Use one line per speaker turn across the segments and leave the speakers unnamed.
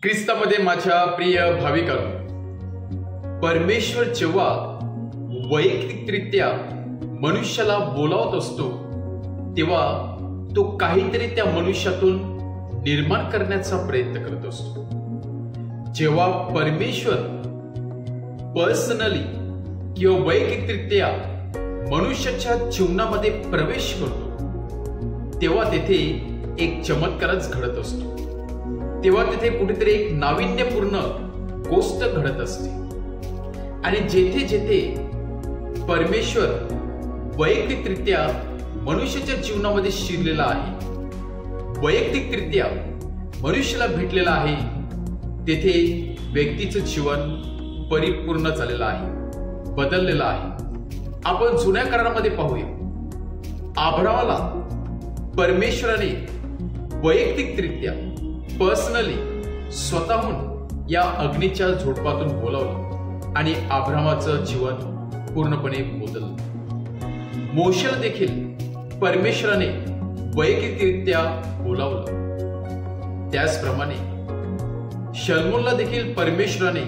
ख्रिस्तामध्ये माझ्या प्रिय भाविकांनो, परमेश्वर जेव्हा वैयक्तिकरित्या मनुष्याला बोलावत असतो तेव्हा तो काहीतरी त्या मनुष्यातून निर्माण करण्याचा प्रयत्न करत असतो. जेव्हा परमेश्वर पर्सनली किंवा वैयक्तिकरित्या मनुष्याच्या जीवनामध्ये प्रवेश करतो तेव्हा तेथे एक चमत्कारच घडत असतो. तेव्हा तिथे कुठेतरी एक नाविन्यपूर्ण गोष्ट घडत असते. आणि जेथे जेथे परमेश्वर वैयक्तिकरित्या मनुष्याच्या जीवनामध्ये शिरलेला आहे, वैयक्तिकरित्या मनुष्याला भेटलेला आहे, तेथे व्यक्तीचं जीवन परिपूर्ण झालेलं आहे, बदललेलं आहे. आपण जुन्या करारामध्ये पाहूया, अब्रामाला परमेश्वराने वैयक्तिकरित्या पर्सनली स्वतःहून या अग्नीच्या झोडपातून बोलावलं आणि अब्रामाचं जीवन पूर्णपणे बदललं. मोशेला देखील परमेश्वराने वैयक्तिकरित्या बोलावलं. त्याचप्रमाणे शल्मोनला देखील परमेश्वराने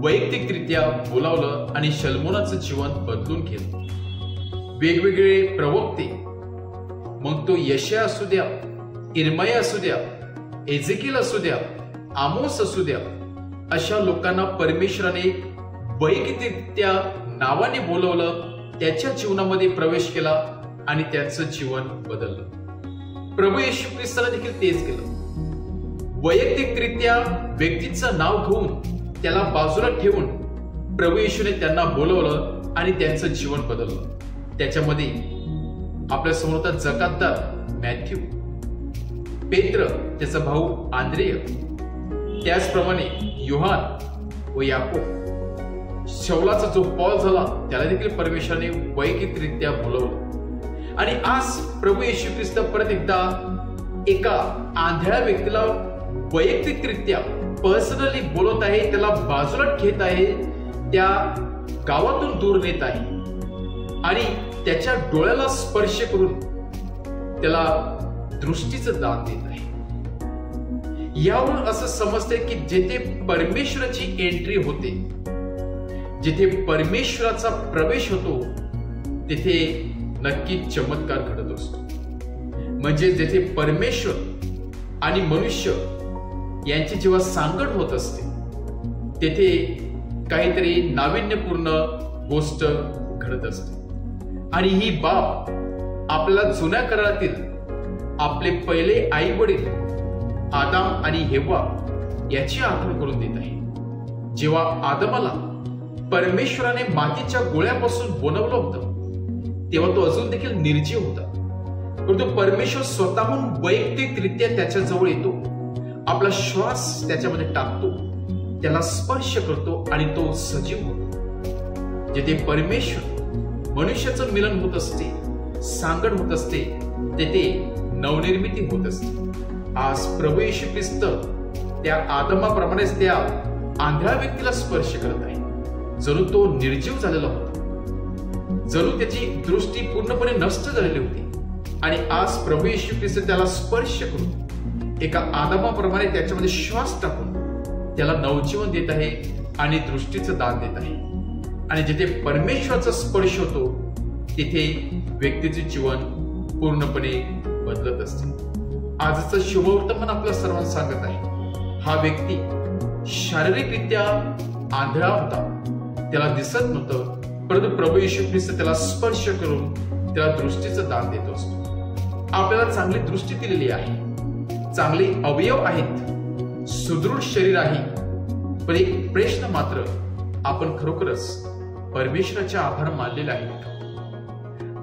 वैयक्तिकरित्या बोलावलं आणि शल्मोनाचं जीवन बदलून केलं. वेगवेगळे प्रवक्ते, मग तो यशाया असू द्या, इर्माया असू द्या, एजेकिएल असू द्या, आमोस असू द्या, अशा लोकांना परमेश्वराने वैयक्तिकरित्या नावाने बोलवलं, त्याच्या जीवनामध्ये प्रवेश केला आणि त्याचं जीवन बदललं. प्रभू येशू ख्रिस्ताला देखील तेच केलं. वैयक्तिकरित्या व्यक्तीचं नाव घेऊन त्याला बाजूला ठेवून प्रभू येशूने त्यांना बोलवलं आणि त्यांचं जीवन बदललं. त्याच्यामध्ये आपल्या समोर होता जकातदार मॅथ्यू, पेत्र त्याचा भाऊ आंद्रेय, त्याचप्रमाणे योहान व याकोब, शौलाचा जो पॉल झाला त्याला देखील परमेश्वराने वैयक्तिकरित्या बोलवलं. आणि आज प्रभू येशू ख्रिस्त परत एकदा एका आंधळ्या व्यक्तीला वैयक्तिकरित्या पर्सनली बोलत आहे, त्याला बाजूला घेत आहे, त्या गावातून दूर नेत आहे आणि त्याच्या डोळ्याला स्पर्श करून त्याला दृष्टीचं दान देत आहे. यावरून असं समजते की जेथे परमेश्वराची एंट्री होते, जिथे परमेश्वराचा प्रवेश होतो, तिथे नक्की चमत्कार घडत असतो. म्हणजे जेथे परमेश्वर आणि मनुष्य यांची जेव्हा सांगड होत असते, तेथे काहीतरी नाविन्यपूर्ण गोष्ट घडत असते. आणि ही बाब आपल्याला जुन्या करारातील आपले पहिले आई वडील आदाम आणि हेवा याची आठवण करून देत आहे. जेव्हा आदमाला परमेश्वराने मातीच्या गोळ्यापासून बनवलं होतं तेव्हा तो अजून देखील निर्जीव होता, परंतु परमेश्वर स्वतःहून वैयक्तिकरित्या त्याच्या जवळ येतो, आपला श्वास त्याच्यामध्ये टाकतो, त्याला स्पर्श करतो आणि तो सजीव होतो. जिथे परमेश्वर मनुष्याचं मिलन होत असते, सांगड होत असते, तेथे नवनिर्मिती होत असते. आज प्रभू येशू ख्रिस्त त्या आदमाप्रमाणेच त्या आंधळ्या व्यक्तीला स्पर्श करत आहे. जणू तो निर्जीव झालेला होता, जणू त्याची दृष्टी पूर्णपणे नष्ट झालेली होती, आणि आज प्रभू येशू ख्रिस्त त्याला स्पर्श करून एका आदमाप्रमाणे त्याच्यामध्ये श्वास टाकून त्याला नवजीवन देत आहे आणि दृष्टीचं दान देत आहे. आणि जिथे परमेश्वराचा स्पर्श होतो तिथे व्यक्तीचे जीवन पूर्णपणे बदलत असते. आजचं शुभवर्तमान आपल्या सर्वांना सांगत आहे, हा व्यक्ती शारीरिकरित्या आंधळा होता, त्याला दिसत नव्हतं, परंतु प्रभू येशू ख्रिस्त त्याला स्पर्श करून त्याला दृष्टीचं दान देत असतो. आपल्याला चांगली दृष्टी दिलेली आहे, चांगले अवयव आहेत, सुदृढ शरीर आहे, पण एक प्रश्न मात्र, आपण खरोखरच परमेश्वराचे आभार मानलेले आहेत का?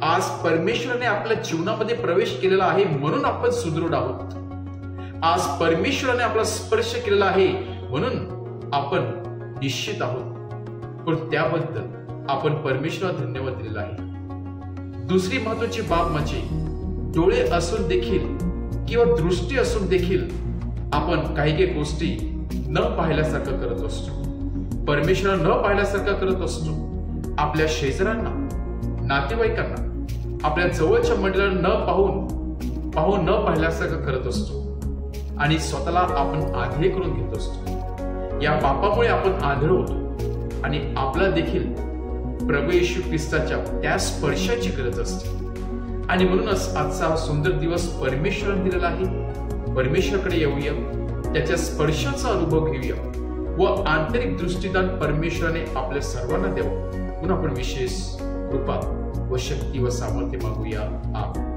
आज परमेश्वराने आपल्या जीवनामध्ये प्रवेश केलेला आहे म्हणून आपण सुदृढ आहोत. आज परमेश्वराने आपला स्पर्श केलेला आहे म्हणून आपण निश्चित आहोत, पण त्याबद्दल आपण परमेश्वराला धन्यवाद दिलेला आहे. दुसरी महत्वाची बाब म्हणजे डोळे असून देखील किंवा दृष्टी असून देखील आपण काही काही गोष्टी न पाहिल्यासारखं करत असतो, परमेश्वराला न पाहिल्यासारखं करत असतो. आपल्या शेजाऱ्यांना, नातेवाईकांना, आपल्या जवळच्या मंडळाला न पाहिल्यासारखं करत असतो. आणि स्वतःला आपण आधळे करून घेत असतो। या पापामुळे आपण आंधळ होतो आणि आपला देखील प्रभू येशू ख्रिस्ताच्या त्या स्पर्शाची गरज असते। आणि म्हणूनच आजचा हा सुंदर दिवस परमेश्वराने दिलेला आहे। परमेश्वराकडे येऊया, त्याच्या स्पर्शाचा अनुभव घेऊया व आंतरिक दृष्टीदान परमेश्वराने आपल्या सर्वांना द्यावं। म्हणून आपण विशेष कृपा व शक्ती व सामर्थ्य मागूया। आमेन।